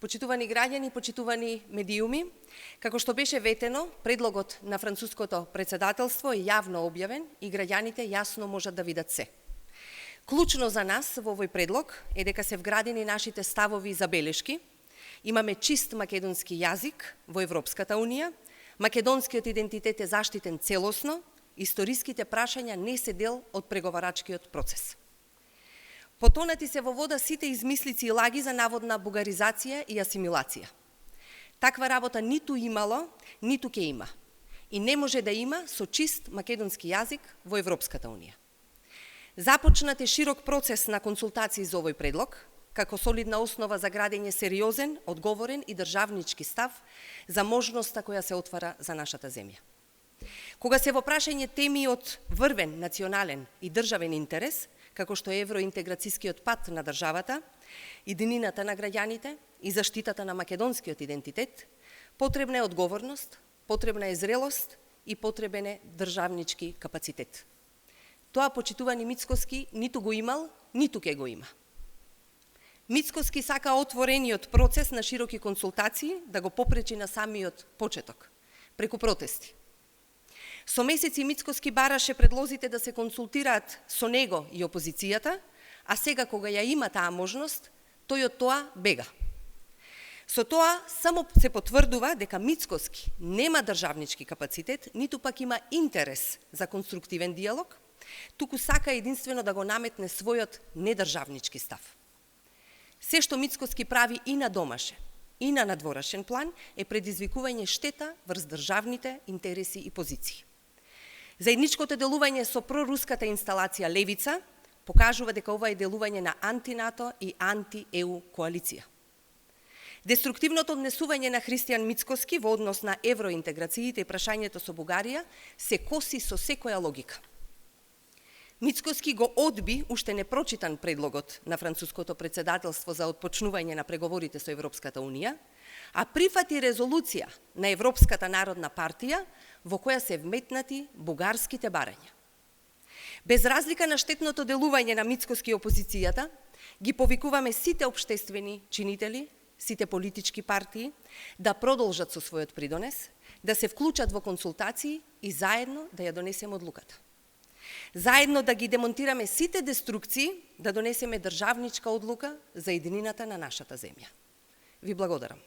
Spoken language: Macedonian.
Почитувани граѓани, почитувани медиуми, како што беше ветено, предлогот на француското председателство е јавно објавен и граѓаните јасно можат да видат се. Клучно за нас во овој предлог е дека се вградени нашите ставови и забелешки, имаме чист македонски јазик во Европската Унија, македонскиот идентитет е заштитен целосно, историските прашања не се дел од преговарачкиот процес. Потонати се во вода сите измислици и лаги за наводна бугаризација и асимилација. Таква работа ниту имало, ниту ке има. И не може да има со чист македонски јазик во Европската Унија. Започнат е широк процес на консултации за овој предлог, како солидна основа за градење сериозен, одговорен и државнички став за можноста која се отвара за нашата земја. Кога се во прашање теми од врвен национален и државен интерес, како што е евроинтеграцијскиот пат на државата, иднината на граѓаните и заштитата на македонскиот идентитет, потребна е одговорност, потребна е зрелост и потребен е државнички капацитет. Тоа почитувани Мицкоски ниту го имал, ниту ке го има. Мицкоски сака отворениот процес на широки консултации да го попречи на самиот почеток, преку протести. Со месеци Мицкоски бараше предлозите да се консултираат со него и опозицијата, а сега кога ја има таа можност, тој од тоа бега. Со тоа само се потврдува дека Мицкоски нема државнички капацитет, ниту пак има интерес за конструктивен диалог, туку сака единствено да го наметне својот недржавнички став. Се што Мицкоски прави и на домашен, и на надворешен план е предизвикување штета врз државните интереси и позиции. Заедничкото делување со проруската инсталација Левица покажува дека ова е делување на анти-НАТО и анти-ЕУ коалиција. Деструктивното однесување на Христијан Мицкоски во однос на евроинтеграциите и прашањето со Бугарија се коси со секоја логика. Мицкоски го одби уште непрочитан предлогот на француското председателство за отпочнување на преговорите со Европската Унија, а прифати резолуција на Европската народна партија во која се вметнати бугарските барања. Без разлика на штетното делување на Мицкоски и опозицијата, ги повикуваме сите општествени чинители, сите политички партии да продолжат со својот придонес, да се вклучат во консултации и заедно да ја донесеме одлуката. Заедно да ги демонтираме сите деструкции, да донесеме државничка одлука за еднината на нашата земја. Ви благодарам.